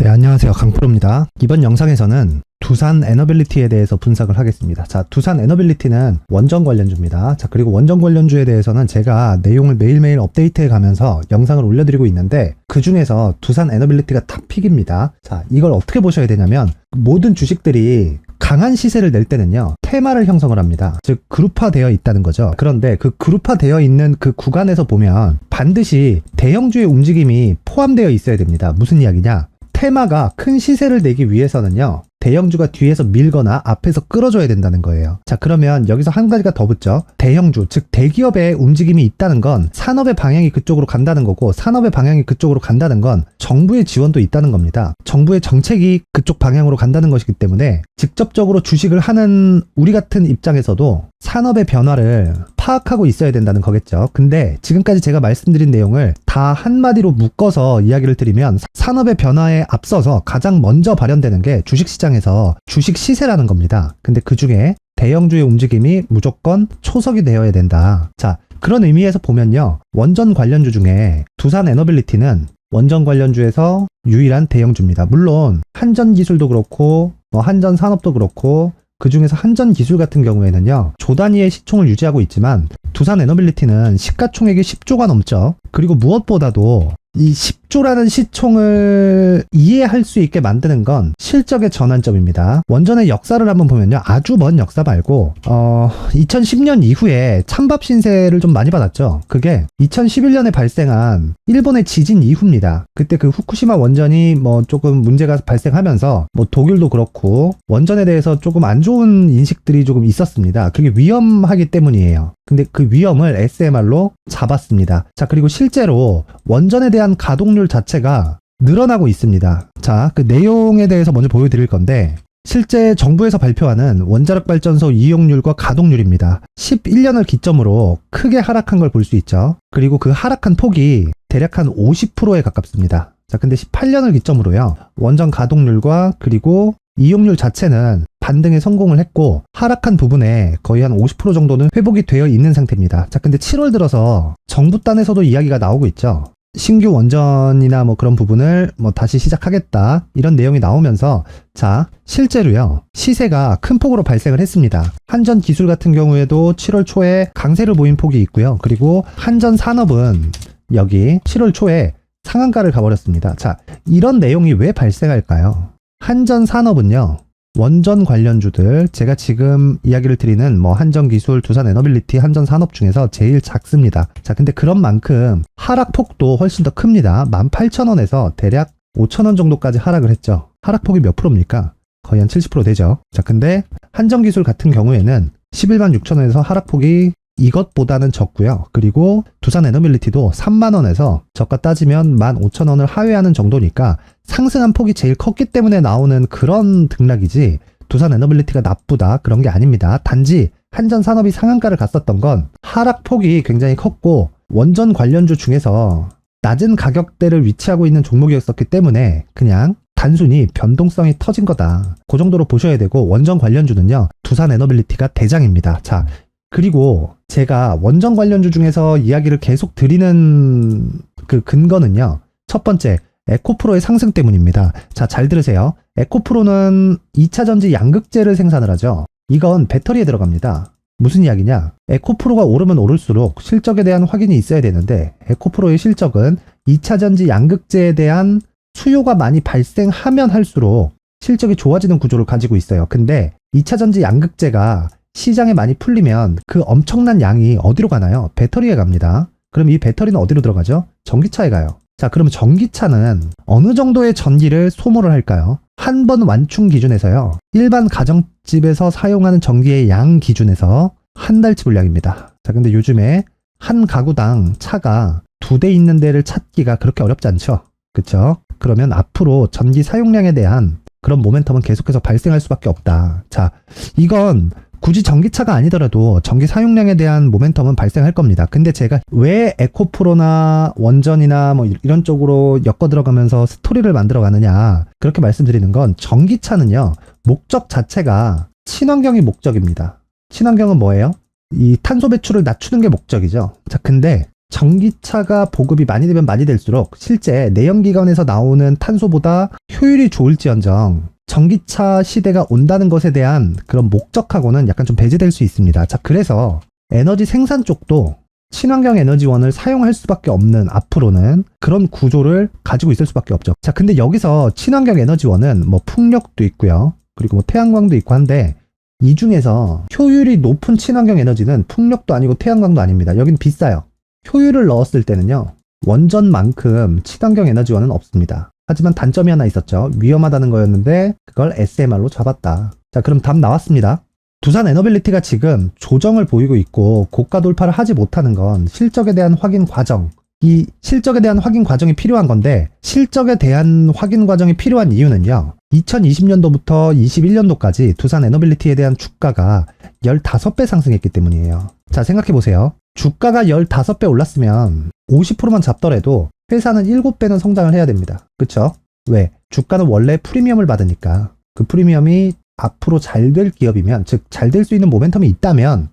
네, 안녕하세요. 강프로입니다. 이번 영상에서는 두산 에너빌리티에 대해서 분석을 하겠습니다. 자, 두산 에너빌리티는 원전 관련주입니다. 자, 그리고 원전 관련주에 대해서는 제가 내용을 매일매일 업데이트해 가면서 영상을 올려드리고 있는데, 그 중에서 두산 에너빌리티가 탑픽입니다. 자, 이걸 어떻게 보셔야 되냐면, 모든 주식들이 강한 시세를 낼 때는요, 테마를 형성을 합니다. 즉, 그룹화되어 있다는 거죠. 그런데 그 그룹화되어 있는 그 구간에서 보면 반드시 대형주의 움직임이 포함되어 있어야 됩니다. 무슨 이야기냐? 테마가 큰 시세를 내기 위해서는요, 대형주가 뒤에서 밀거나 앞에서 끌어줘야 된다는 거예요. 자, 그러면 여기서 한 가지가 더 붙죠. 대형주, 즉 대기업의 움직임이 있다는 건 산업의 방향이 그쪽으로 간다는 거고, 산업의 방향이 그쪽으로 간다는 건 정부의 지원도 있다는 겁니다. 정부의 정책이 그쪽 방향으로 간다는 것이기 때문에 직접적으로 주식을 하는 우리 같은 입장에서도 산업의 변화를 파악하고 있어야 된다는 거겠죠. 근데 지금까지 제가 말씀드린 내용을 다 한마디로 묶어서 이야기를 드리면, 산업의 변화에 앞서서 가장 먼저 발현되는 게 주식시장에서 주식 시세라는 겁니다. 근데 그 중에 대형주의 움직임이 무조건 초석이 되어야 된다. 자, 그런 의미에서 보면요, 원전 관련주 중에 두산 에너빌리티는 원전 관련주에서 유일한 대형주입니다. 물론 한전기술도 그렇고 한전산업도 그렇고, 그 중에서 한전기술 같은 경우에는요, 조 단위의 시총을 유지하고 있지만 두산 에너빌리티는 시가총액이 10조가 넘죠. 그리고 무엇보다도 이 10조라는 시총을 이해할 수 있게 만드는 건 실적의 전환점입니다. 원전의 역사를 한번 보면요, 아주 먼 역사 말고 2010년 이후에 찬밥 신세를 좀 많이 받았죠. 그게 2011년에 발생한 일본의 지진 이후입니다. 그때 그 후쿠시마 원전이 조금 문제가 발생하면서 독일도 그렇고 원전에 대해서 조금 안 좋은 인식들이 조금 있었습니다. 그게 위험하기 때문이에요. 근데 그 위험을 SMR로 잡았습니다. 자, 그리고 실제로 원전에 대한 가동률 자체가 늘어나고 있습니다. 자, 그 내용에 대해서 먼저 보여드릴 건데, 실제 정부에서 발표하는 원자력 발전소 이용률과 가동률입니다. 11년을 기점으로 크게 하락한 걸 볼 수 있죠. 그리고 그 하락한 폭이 대략 한 50%에 가깝습니다. 자, 근데 18년을 기점으로요, 원전 가동률과 그리고 이용률 자체는 반등에 성공을 했고, 하락한 부분에 거의 한 50% 정도는 회복이 되어 있는 상태입니다. 자, 근데 7월 들어서 정부 단에서도 이야기가 나오고 있죠. 신규 원전이나 그런 부분을 다시 시작하겠다, 이런 내용이 나오면서, 자, 실제로요, 시세가 큰 폭으로 발생을 했습니다. 한전기술 같은 경우에도 7월 초에 강세를 보인 폭이 있고요. 그리고 한전산업은 여기 7월 초에 상한가를 가버렸습니다. 자, 이런 내용이 왜 발생할까요? 한전산업은요, 원전 관련주들, 제가 지금 이야기를 드리는 한전기술, 두산 에너빌리티, 한전산업 중에서 제일 작습니다. 자, 근데 그런 만큼 하락폭도 훨씬 더 큽니다. 18,000원에서 대략 5,000원 정도까지 하락을 했죠. 하락폭이 몇 프로입니까? 거의 한 70% 되죠. 자, 근데 한전기술 같은 경우에는 116,000원에서 하락폭이 이것보다는 적고요. 그리고 두산 에너빌리티도 3만원에서 저가 따지면 15,000원을 하회하는 정도니까 상승한 폭이 제일 컸기 때문에 나오는 그런 등락이지, 두산 에너빌리티가 나쁘다, 그런 게 아닙니다. 단지 한전산업이 상한가를 갔었던 건 하락폭이 굉장히 컸고, 원전 관련주 중에서 낮은 가격대를 위치하고 있는 종목이었었기 때문에 그냥 단순히 변동성이 터진 거다, 그 정도로 보셔야 되고, 원전 관련주는요, 두산 에너빌리티가 대장입니다. 자, 그리고 제가 원전 관련주 중에서 이야기를 계속 드리는 그 근거는요, 첫 번째, 에코프로의 상승 때문입니다. 자, 잘 들으세요. 에코프로는 2차전지 양극재를 생산을 하죠. 이건 배터리에 들어갑니다. 무슨 이야기냐? 에코프로가 오르면 오를수록 실적에 대한 확인이 있어야 되는데, 에코프로의 실적은 2차전지 양극재에 대한 수요가 많이 발생하면 할수록 실적이 좋아지는 구조를 가지고 있어요. 근데 2차전지 양극재가 시장에 많이 풀리면 그 엄청난 양이 어디로 가나요? 배터리에 갑니다. 그럼 이 배터리는 어디로 들어가죠? 전기차에 가요. 자, 그러면 전기차는 어느 정도의 전기를 소모를 할까요? 한 번 완충 기준에서요, 일반 가정집에서 사용하는 전기의 양 기준에서 한 달치 분량입니다. 자, 근데 요즘에 한 가구당 차가 2대 있는 데를 찾기가 그렇게 어렵지 않죠? 그쵸? 그러면 앞으로 전기 사용량에 대한 그런 모멘텀은 계속해서 발생할 수밖에 없다. 자, 이건 굳이 전기차가 아니더라도 전기 사용량에 대한 모멘텀은 발생할 겁니다. 근데 제가 왜 에코프로나 원전이나 이런 쪽으로 엮어 들어가면서 스토리를 만들어 가느냐, 그렇게 말씀드리는 건, 전기차는요, 목적 자체가 친환경이 목적입니다. 친환경은 뭐예요? 이 탄소 배출을 낮추는 게 목적이죠. 자, 근데 전기차가 보급이 많이 되면 많이 될수록 실제 내연기관에서 나오는 탄소보다 효율이 좋을지언정 전기차 시대가 온다는 것에 대한 그런 목적하고는 약간 좀 배제될 수 있습니다. 자, 그래서 에너지 생산 쪽도 친환경 에너지원을 사용할 수밖에 없는 앞으로는 그런 구조를 가지고 있을 수밖에 없죠. 자, 근데 여기서 친환경 에너지원은 뭐 풍력도 있고요. 그리고 뭐 태양광도 있고 한데 이 중에서 효율이 높은 친환경 에너지는 풍력도 아니고 태양광도 아닙니다. 여긴 비싸요. 효율을 넣었을 때는요. 원전만큼 친환경 에너지원은 없습니다. 하지만 단점이 하나 있었죠. 위험하다는 거였는데 그걸 SMR로 잡았다. 자, 그럼 답 나왔습니다. 두산 에너빌리티가 지금 조정을 보이고 있고 고가 돌파를 하지 못하는 건 실적에 대한 확인 과정, 이 실적에 대한 확인 과정이 필요한 건데 실적에 대한 확인 과정이 필요한 이유는요. 2020년도부터 21년도까지 두산 에너빌리티에 대한 주가가 15배 상승했기 때문이에요. 자, 생각해보세요. 주가가 15배 올랐으면 50%만 잡더라도 회사는 7배는 성장을 해야 됩니다. 그쵸? 왜? 주가는 원래 프리미엄을 받으니까 그 프리미엄이 앞으로 잘 될 기업이면, 즉 잘 될 수 있는 모멘텀이 있다면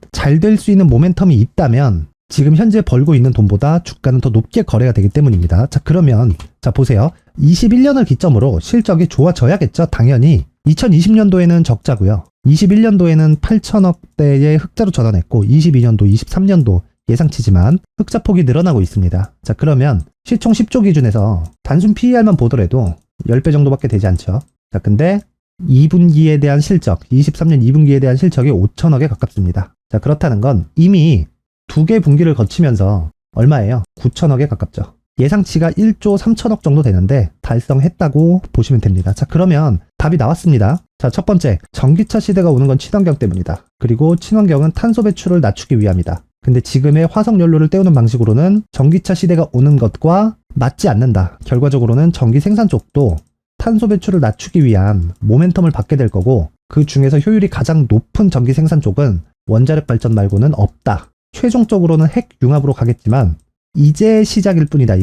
지금 현재 벌고 있는 돈보다 주가는 더 높게 거래가 되기 때문입니다. 자, 그러면 자 보세요. 21년을 기점으로 실적이 좋아져야겠죠. 당연히 2020년도에는 적자고요. 21년도에는 8천억대의 흑자로 전환했고 22년도, 23년도 예상치지만 흑자폭이 늘어나고 있습니다. 자, 그러면 시총 10조 기준에서 단순 PER만 보더라도 10배 정도밖에 되지 않죠. 자, 근데 2분기에 대한 실적, 23년 2분기에 대한 실적이 5천억에 가깝습니다. 자, 그렇다는 건 이미 2개 분기를 거치면서 얼마예요? 9천억에 가깝죠. 예상치가 1조 3천억 정도 되는데 달성했다고 보시면 됩니다. 자, 그러면 답이 나왔습니다. 자, 첫 번째, 전기차 시대가 오는 건 친환경 때문이다. 그리고 친환경은 탄소 배출을 낮추기 위함이다. 근데 지금의 화석연료를 때우는 방식으로는 전기차 시대가 오는 것과 맞지 않는다. 결과적으로는 전기 생산 쪽도 탄소 배출을 낮추기 위한 모멘텀을 받게 될 거고 그 중에서 효율이 가장 높은 전기 생산 쪽은 원자력 발전 말고는 없다. 최종적으로는 핵 융합으로 가겠지만 이제 시작일 뿐이다.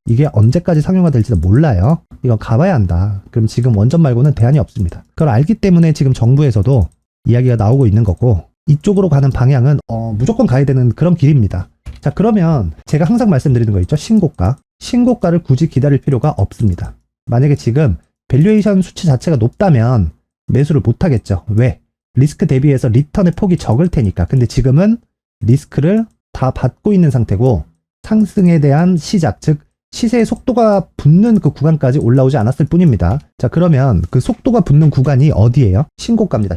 이게 언제까지 상용화될지도 몰라요. 이건 가봐야 한다. 그럼 지금 원전 말고는 대안이 없습니다. 그걸 알기 때문에 지금 정부에서도 이야기가 나오고 있는 거고 이쪽으로 가는 방향은 무조건 가야 되는 그런 길입니다. 자, 그러면 제가 항상 말씀드리는 거 있죠. 신고가를 굳이 기다릴 필요가 없습니다. 만약에 지금 밸류에이션 수치 자체가 높다면 매수를 못하겠죠. 왜? 리스크 대비해서 리턴의 폭이 적을 테니까. 근데 지금은 리스크를 다 받고 있는 상태고 상승에 대한 시작, 즉 시세의 속도가 붙는 그 구간까지 올라오지 않았을 뿐입니다. 자, 그러면 그 속도가 붙는 구간이 어디예요? 신고가입니다.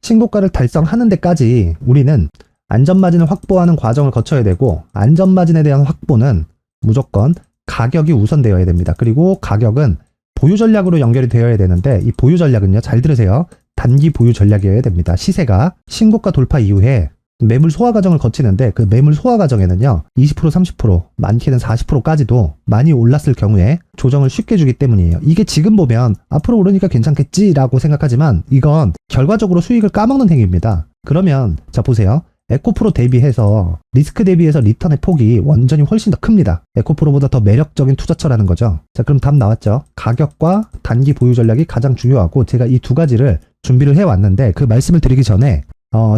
신고가를 달성하는 데까지 우리는 안전마진을 확보하는 과정을 거쳐야 되고 안전마진에 대한 확보는 무조건 가격이 우선되어야 됩니다. 그리고 가격은 보유 전략으로 연결이 되어야 되는데 이 보유 전략은요, 잘 들으세요. 단기 보유 전략이어야 됩니다. 시세가 신고가 돌파 이후에 매물 소화 과정을 거치는데 그 매물 소화 과정에는요 20% 30% 많게는 40%까지도 많이 올랐을 경우에 조정을 쉽게 주기 때문이에요. 이게 지금 보면 앞으로 오르니까 괜찮겠지라고 생각하지만 이건 결과적으로 수익을 까먹는 행위입니다. 그러면 자 보세요. 에코프로 대비해서 리스크 대비해서 리턴의 폭이 완전히 훨씬 더 큽니다. 에코프로보다 더 매력적인 투자처라는 거죠. 자, 그럼 답 나왔죠. 가격과 단기 보유 전략이 가장 중요하고 제가 이 두 가지를 준비를 해왔는데 그 말씀을 드리기 전에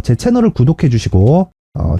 제 채널을 구독해 주시고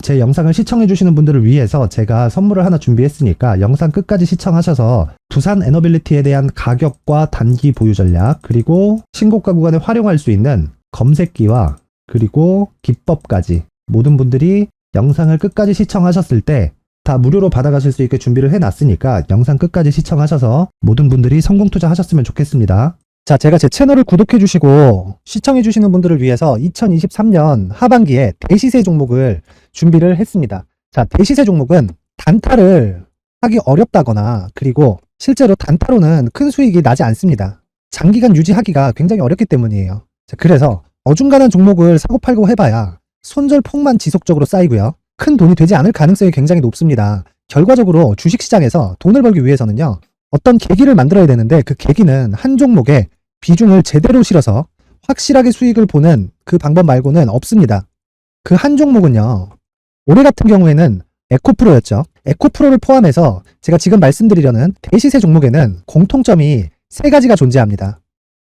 제 영상을 시청해 주시는 분들을 위해서 제가 선물을 하나 준비했으니까 영상 끝까지 시청하셔서 두산 에너빌리티에 대한 가격과 단기 보유 전략 그리고 신고가 구간에 활용할 수 있는 검색기와 그리고 기법까지 모든 분들이 영상을 끝까지 시청하셨을 때 다 무료로 받아가실 수 있게 준비를 해놨으니까 영상 끝까지 시청하셔서 모든 분들이 성공 투자하셨으면 좋겠습니다. 자, 제가 제 채널을 구독해주시고 시청해주시는 분들을 위해서 2023년 하반기에 대시세 종목을 준비를 했습니다. 자, 대시세 종목은 단타를 하기 어렵다거나 그리고 실제로 단타로는 큰 수익이 나지 않습니다. 장기간 유지하기가 굉장히 어렵기 때문이에요. 자, 그래서 어중간한 종목을 사고 팔고 해봐야 손절폭만 지속적으로 쌓이고요. 큰 돈이 되지 않을 가능성이 굉장히 높습니다. 결과적으로 주식시장에서 돈을 벌기 위해서는요. 어떤 계기를 만들어야 되는데 그 계기는 한 종목에 비중을 제대로 실어서 확실하게 수익을 보는 그 방법 말고는 없습니다. 그 한 종목은요. 올해 같은 경우에는 에코프로였죠. 에코프로를 포함해서 제가 지금 말씀드리려는 대시세 종목에는 공통점이 3가지가 존재합니다.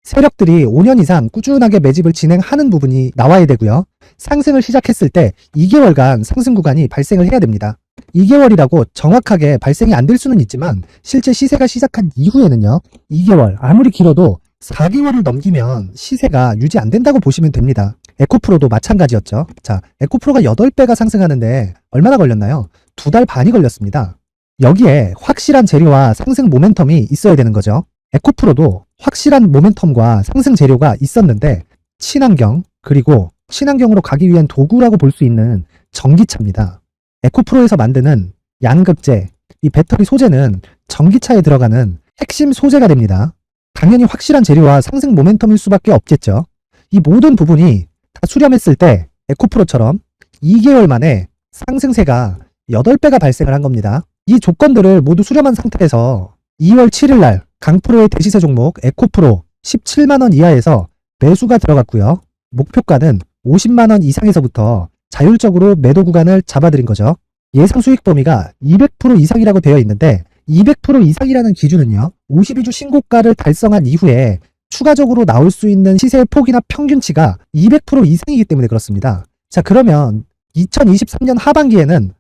세력들이 5년 이상 꾸준하게 매집을 진행하는 부분이 나와야 되고요. 상승을 시작했을 때 2개월간 상승 구간이 발생을 해야 됩니다. 2개월이라고 정확하게 발생이 안 될 수는 있지만 실제 시세가 시작한 이후에는요. 2개월, 아무리 길어도 4개월을 넘기면 시세가 유지 안 된다고 보시면 됩니다. 에코프로도 마찬가지였죠. 자, 에코프로가 8배가 상승하는데 얼마나 걸렸나요? 2달 반이 걸렸습니다. 여기에 확실한 재료와 상승 모멘텀이 있어야 되는 거죠. 에코프로도 확실한 모멘텀과 상승 재료가 있었는데 친환경, 그리고 친환경으로 가기 위한 도구라고 볼 수 있는 전기차입니다. 에코프로에서 만드는 양극재, 이 배터리 소재는 전기차에 들어가는 핵심 소재가 됩니다. 당연히 확실한 재료와 상승 모멘텀일 수밖에 없겠죠. 이 모든 부분이 다 수렴했을 때 에코프로처럼 2개월 만에 상승세가 8배가 발생을 한 겁니다. 이 조건들을 모두 수렴한 상태에서 2월 7일 날 강프로의 대시세 종목 에코프로 17만원 이하에서 매수가 들어갔고요. 목표가는 50만원 이상에서부터 자율적으로 매도 구간을 잡아드린 거죠. 예상 수익 범위가 200% 이상이라고 되어 있는데 200% 이상이라는 기준은요. 52주 신고가를 달성한 이후에 추가적으로 나올 수 있는 시세의 폭이나 평균치가 200% 이상이기 때문에 그렇습니다. 자, 그러면 2023년 하반기에는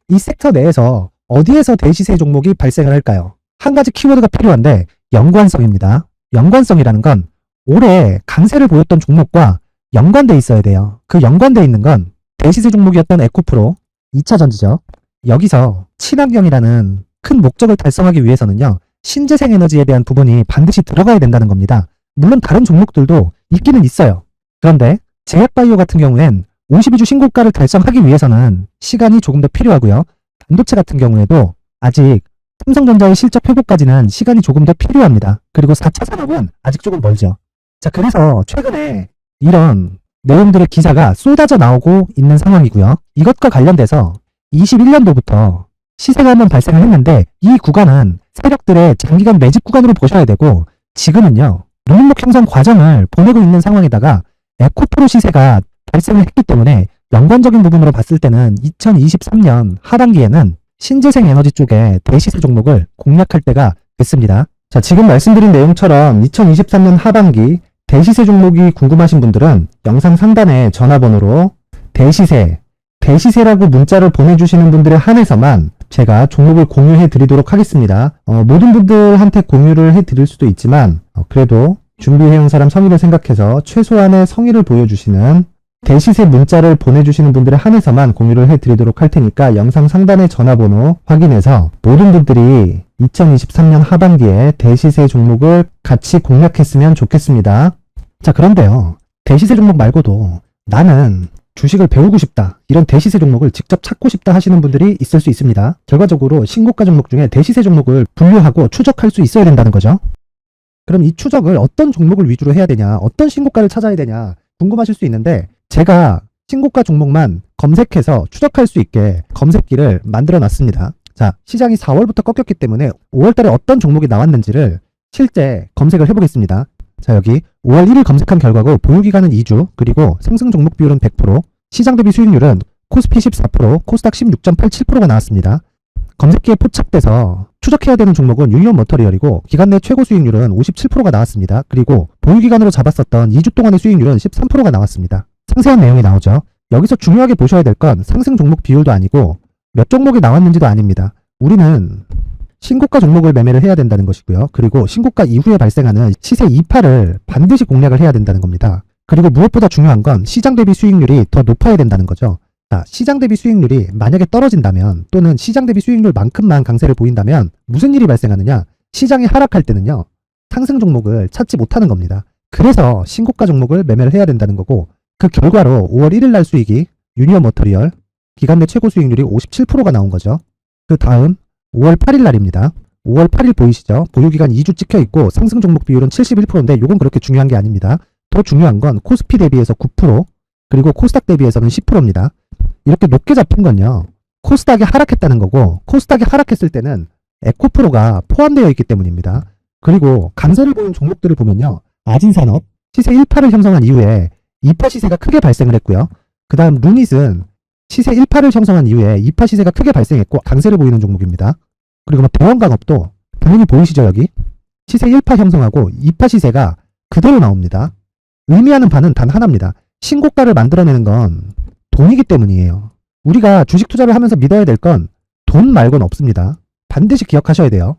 이 섹터 내에서 어디에서 대시세 종목이 발생을 할까요? 한 가지 키워드가 필요한데 연관성입니다. 연관성이라는 건 올해 강세를 보였던 종목과 연관돼 있어야 돼요. 그 연관돼 있는 건 대시세 종목이었던 에코프로 2차전지죠. 여기서 친환경이라는 큰 목적을 달성하기 위해서는요. 신재생 에너지에 대한 부분이 반드시 들어가야 된다는 겁니다. 물론 다른 종목들도 있기는 있어요. 그런데 제약바이오 같은 경우엔 52주 신고가를 달성하기 위해서는 시간이 조금 더 필요하고요. 반도체 같은 경우에도 아직 삼성전자의 실적 회복까지는 시간이 조금 더 필요합니다. 그리고 4차 산업은 아직 조금 멀죠. 자, 그래서 최근에 이런 내용들의 기사가 쏟아져 나오고 있는 상황이고요. 이것과 관련돼서 21년도부터 시세가 한번 발생을 했는데 이 구간은 세력들의 장기간 매집 구간으로 보셔야 되고 지금은요. 눈목 형성 과정을 보내고 있는 상황에다가 에코프로 시세가 발생을 했기 때문에 연관적인 부분으로 봤을 때는 2023년 하반기에는 신재생 에너지 쪽에 대시세 종목을 공략할 때가 됐습니다. 자, 지금 말씀드린 내용처럼 2023년 하반기 대시세 종목이 궁금하신 분들은 영상 상단에 전화번호로 대시세라고 문자를 보내주시는 분들에 한해서만 제가 종목을 공유해 드리도록 하겠습니다. 모든 분들한테 공유를 해 드릴 수도 있지만 그래도 준비해온 사람 성의를 생각해서 최소한의 성의를 보여주시는 대시세 문자를 보내주시는 분들에 한해서만 공유를 해드리도록 할 테니까 영상 상단의 전화번호 확인해서 모든 분들이 2023년 하반기에 대시세 종목을 같이 공략했으면 좋겠습니다. 자, 그런데요. 대시세 종목 말고도 나는 주식을 배우고 싶다. 이런 대시세 종목을 직접 찾고 싶다 하시는 분들이 있을 수 있습니다. 결과적으로 신고가 종목 중에 대시세 종목을 분류하고 추적할 수 있어야 된다는 거죠. 그럼 이 추적을 어떤 종목을 위주로 해야 되냐, 어떤 신고가를 찾아야 되냐 궁금하실 수 있는데 제가 신고가 종목만 검색해서 추적할 수 있게 검색기를 만들어 놨습니다. 자, 시장이 4월부터 꺾였기 때문에 5월달에 어떤 종목이 나왔는지를 실제 검색을 해보겠습니다. 자, 여기 5월 1일 검색한 결과고 보유기간은 2주, 그리고 상승 종목 비율은 100%, 시장 대비 수익률은 코스피 14%, 코스닥 16.87%가 나왔습니다. 검색기에 포착돼서 추적해야 되는 종목은 유니온 머터리얼이고 기간 내 최고 수익률은 57%가 나왔습니다. 그리고 보유기간으로 잡았었던 2주 동안의 수익률은 13%가 나왔습니다. 상세한 내용이 나오죠. 여기서 중요하게 보셔야 될 건 상승 종목 비율도 아니고 몇 종목이 나왔는지도 아닙니다. 우리는 신고가 종목을 매매를 해야 된다는 것이고요. 그리고 신고가 이후에 발생하는 시세 이파를 반드시 공략을 해야 된다는 겁니다. 그리고 무엇보다 중요한 건 시장 대비 수익률이 더 높아야 된다는 거죠. 자, 시장 대비 수익률이 만약에 떨어진다면 또는 시장 대비 수익률만큼만 강세를 보인다면 무슨 일이 발생하느냐? 시장이 하락할 때는요. 상승 종목을 찾지 못하는 겁니다. 그래서 신고가 종목을 매매를 해야 된다는 거고 그 결과로 5월 1일 날 수익이 유니온 머터리얼 기간 내 최고 수익률이 57%가 나온 거죠. 그 다음 5월 8일 날입니다. 5월 8일 보이시죠? 보유기간 2주 찍혀 있고 상승 종목 비율은 71%인데 이건 그렇게 중요한 게 아닙니다. 더 중요한 건 코스피 대비해서 9% 그리고 코스닥 대비해서는 10%입니다. 이렇게 높게 잡힌 건요. 코스닥이 하락했다는 거고 코스닥이 하락했을 때는 에코프로가 포함되어 있기 때문입니다. 그리고 강세를 보인 종목들을 보면요. 아진산업 시세 1파를 형성한 이후에 2파 시세가 크게 발생을 했고요. 그 다음 루닛은 시세 1파를 형성한 이후에 2파 시세가 크게 발생했고 강세를 보이는 종목입니다. 그리고 뭐 대원강업도 당연히 보이시죠 여기? 시세 1파 형성하고 2파 시세가 그대로 나옵니다. 의미하는 바는 단 하나입니다. 신고가를 만들어내는 건 돈이기 때문이에요. 우리가 주식 투자를 하면서 믿어야 될 건 돈 말고는 없습니다. 반드시 기억하셔야 돼요.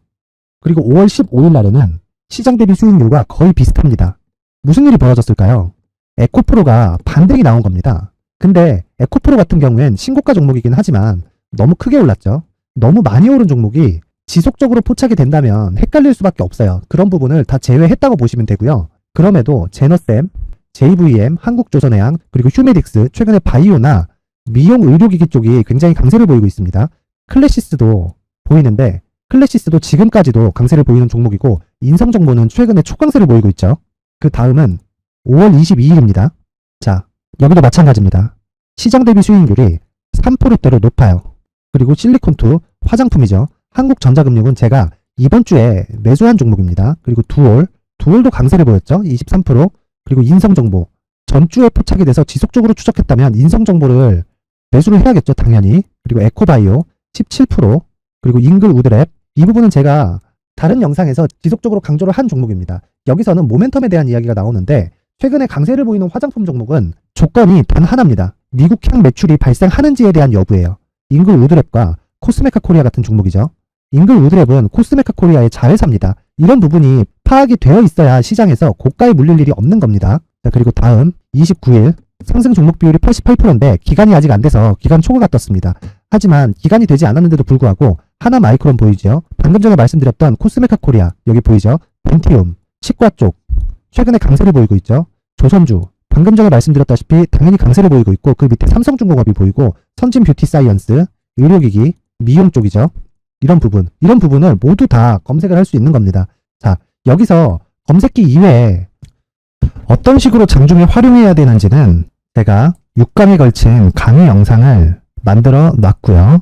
그리고 5월 15일 날에는 시장 대비 수익률과 거의 비슷합니다. 무슨 일이 벌어졌을까요? 에코프로가 반등이 나온 겁니다. 근데 에코프로 같은 경우엔 신고가 종목이긴 하지만 너무 크게 올랐죠. 너무 많이 오른 종목이 지속적으로 포착이 된다면 헷갈릴 수밖에 없어요. 그런 부분을 다 제외했다고 보시면 되고요. 그럼에도 제너셈, JVM, 한국조선해양, 그리고 휴메딕스, 최근에 바이오나 미용 의료기기 쪽이 굉장히 강세를 보이고 있습니다. 클래시스도 보이는데 클래시스도 지금까지도 강세를 보이는 종목이고 인성정보는 최근에 초강세를 보이고 있죠. 그 다음은 5월 22일입니다. 자, 여기도 마찬가지입니다. 시장 대비 수익률이 3%대로 높아요. 그리고 실리콘2 화장품이죠. 한국전자금융은 제가 이번 주에 매수한 종목입니다. 그리고 두올도 강세를 보였죠. 23%. 그리고 인성정보 전주에 포착이 돼서 지속적으로 추적했다면 인성정보를 매수를 해야겠죠. 당연히. 그리고 에코바이오 17%. 그리고 잉글우드랩 이 부분은 제가 다른 영상에서 지속적으로 강조를 한 종목입니다. 여기서는 모멘텀에 대한 이야기가 나오는데 최근에 강세를 보이는 화장품 종목은 조건이 단 하나입니다. 미국향 매출이 발생하는지에 대한 여부예요. 잉글우드랩과 코스메카 코리아 같은 종목이죠. 잉글우드랩은 코스메카 코리아의 자회사입니다. 이런 부분이 파악이 되어 있어야 시장에서 고가에 물릴 일이 없는 겁니다. 자, 그리고 다음 29일 상승 종목 비율이 88%인데 기간이 아직 안 돼서 기간 초과가 떴습니다. 하지만 기간이 되지 않았는데도 불구하고 하나 마이크론 보이죠? 방금 전에 말씀드렸던 코스메카 코리아 여기 보이죠? 벤티움, 치과 쪽 최근에 강세를 보이고 있죠? 조선주 방금 전에 말씀드렸다시피 당연히 강세를 보이고 있고 그 밑에 삼성중공업이 보이고 선진 뷰티 사이언스, 의료기기, 미용 쪽이죠. 이런 부분을 모두 다 검색을 할 수 있는 겁니다. 자, 여기서 검색기 이외에 어떤 식으로 장중에 활용해야 되는지는 제가 6강에 걸친 강의 영상을 만들어 놨고요.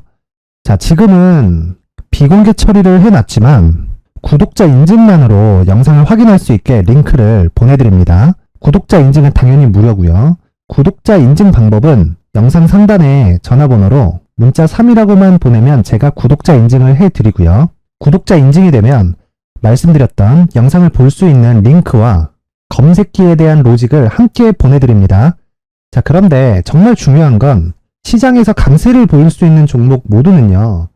자, 지금은 비공개 처리를 해놨지만 구독자 인증만으로 영상을 확인할 수 있게 링크를 보내드립니다. 구독자 인증은 당연히 무료고요. 구독자 인증 방법은 영상 상단에 전화번호로 문자 3이라고만 보내면 제가 구독자 인증을 해드리고요. 구독자 인증이 되면 말씀드렸던 영상을 볼 수 있는 링크와 검색기에 대한 로직을 함께 보내드립니다. 자, 그런데 정말 중요한 건 시장에서 강세를 보일 수 있는 종목 모두는요.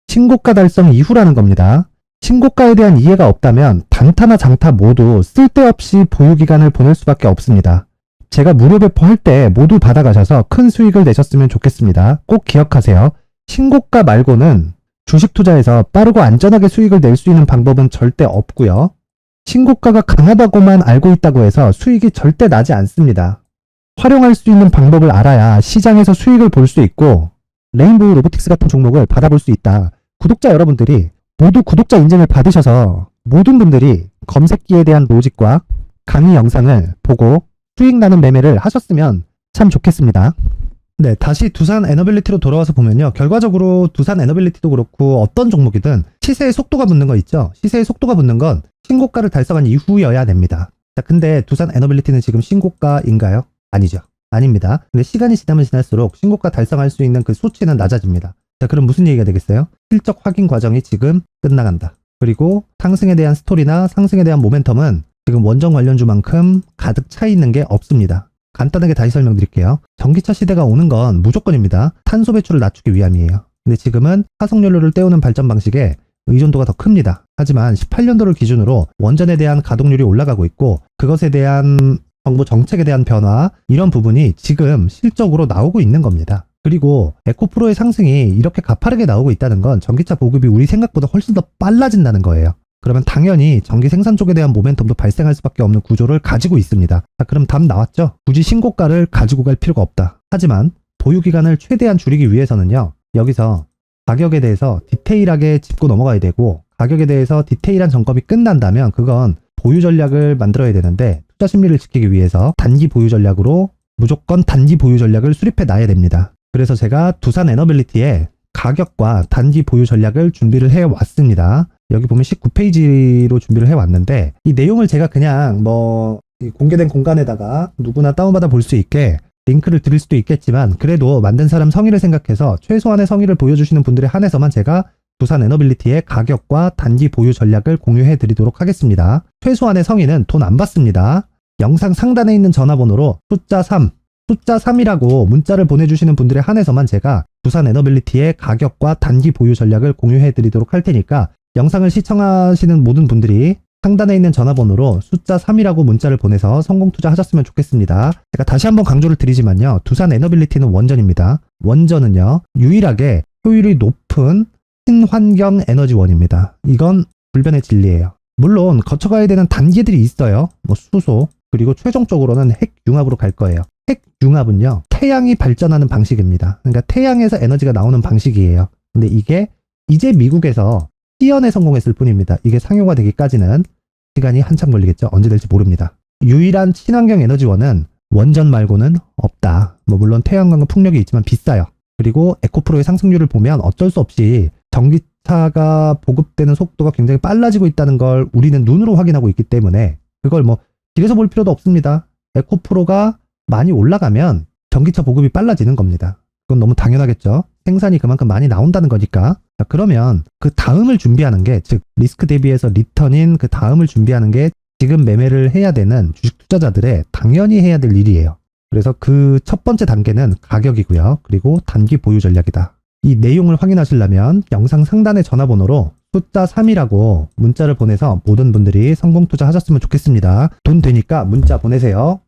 신고가 달성 이후라는 겁니다. 신고가에 대한 이해가 없다면 단타나 장타 모두 쓸데없이 보유기간을 보낼 수밖에 없습니다. 제가 무료 배포할 때 모두 받아가셔서 큰 수익을 내셨으면 좋겠습니다. 꼭 기억하세요. 신고가 말고는 주식 투자에서 빠르고 안전하게 수익을 낼 수 있는 방법은 절대 없고요. 신고가가 강하다고만 알고 있다고 해서 수익이 절대 나지 않습니다. 활용할 수 있는 방법을 알아야 시장에서 수익을 볼 수 있고 레인보우 로보틱스 같은 종목을 받아볼 수 있다. 구독자 여러분들이 모두 구독자 인증을 받으셔서 모든 분들이 검색기에 대한 로직과 강의 영상을 보고 수익 나는 매매를 하셨으면 참 좋겠습니다. 네, 다시 두산 에너빌리티로 돌아와서 보면요. 결과적으로 두산 에너빌리티도 그렇고 어떤 종목이든 시세의 속도가 붙는 거 있죠. 시세의 속도가 붙는 건 신고가를 달성한 이후여야 됩니다. 자, 근데 두산 에너빌리티는 지금 신고가인가요? 아니죠. 아닙니다. 근데 시간이 지나면 지날수록 신고가 달성할 수 있는 그 수치는 낮아집니다. 자, 그럼 무슨 얘기가 되겠어요? 실적 확인 과정이 지금 끝나간다. 그리고 상승에 대한 스토리나 상승에 대한 모멘텀은 지금 원전 관련주만큼 가득 차 있는 게 없습니다. 간단하게 다시 설명드릴게요. 전기차 시대가 오는 건 무조건입니다. 탄소 배출을 낮추기 위함이에요. 근데 지금은 화석연료를 떼우는 발전 방식에 의존도가 더 큽니다. 하지만 18년도를 기준으로 원전에 대한 가동률이 올라가고 있고 그것에 대한 정부 정책에 대한 변화 이런 부분이 지금 실적으로 나오고 있는 겁니다. 그리고 에코프로의 상승이 이렇게 가파르게 나오고 있다는 건 전기차 보급이 우리 생각보다 훨씬 더 빨라진다는 거예요. 그러면 당연히 전기 생산 쪽에 대한 모멘텀도 발생할 수밖에 없는 구조를 가지고 있습니다. 자, 그럼 답 나왔죠? 굳이 신고가를 가지고 갈 필요가 없다. 하지만 보유기간을 최대한 줄이기 위해서는요. 여기서 가격에 대해서 디테일하게 짚고 넘어가야 되고 가격에 대해서 디테일한 점검이 끝난다면 그건 보유 전략을 만들어야 되는데 투자 심리를 지키기 위해서 단기 보유 전략으로 무조건 단기 보유 전략을 수립해 놔야 됩니다. 그래서 제가 두산 에너빌리티의 가격과 단기 보유 전략을 준비를 해왔습니다. 여기 보면 19페이지로 준비를 해왔는데 이 내용을 제가 그냥 공개된 공간에다가 누구나 다운받아 볼 수 있게 링크를 드릴 수도 있겠지만 그래도 만든 사람 성의를 생각해서 최소한의 성의를 보여주시는 분들에 한해서만 제가 두산 에너빌리티의 가격과 단기 보유 전략을 공유해 드리도록 하겠습니다. 최소한의 성의는 돈 안 받습니다. 영상 상단에 있는 전화번호로 숫자 3이라고 문자를 보내주시는 분들에 한해서만 제가 두산 에너빌리티의 가격과 단기 보유 전략을 공유해 드리도록 할 테니까 영상을 시청하시는 모든 분들이 상단에 있는 전화번호로 숫자 3이라고 문자를 보내서 성공 투자하셨으면 좋겠습니다. 제가 다시 한번 강조를 드리지만요. 두산 에너빌리티는 원전입니다. 원전은요. 유일하게 효율이 높은 친환경 에너지원입니다. 이건 불변의 진리예요. 물론 거쳐가야 되는 단계들이 있어요. 뭐 수소, 그리고 최종적으로는 핵융합으로 갈 거예요. 핵융합은요. 태양이 발전하는 방식입니다. 그러니까 태양에서 에너지가 나오는 방식이에요. 근데 이게 이제 미국에서 시연에 성공했을 뿐입니다. 이게 상용화 되기까지는 시간이 한참 걸리겠죠. 언제 될지 모릅니다. 유일한 친환경 에너지원은 원전 말고는 없다. 뭐 물론 태양광과 풍력이 있지만 비싸요. 그리고 에코프로의 상승률을 보면 어쩔 수 없이 전기차가 보급되는 속도가 굉장히 빨라지고 있다는 걸 우리는 눈으로 확인하고 있기 때문에 그걸 뭐 길에서 볼 필요도 없습니다. 에코프로가 많이 올라가면 전기차 보급이 빨라지는 겁니다. 그건 너무 당연하겠죠. 생산이 그만큼 많이 나온다는 거니까. 자, 그러면 그 다음을 준비하는 게, 즉 리스크 대비해서 리턴인 그 다음을 준비하는 게 지금 매매를 해야 되는 주식 투자자들의 당연히 해야 될 일이에요. 그래서 그 첫 번째 단계는 가격이고요. 그리고 단기 보유 전략이다. 이 내용을 확인하시려면 영상 상단의 전화번호로 숫자 3이라고 문자를 보내서 모든 분들이 성공 투자하셨으면 좋겠습니다. 돈 되니까 문자 보내세요.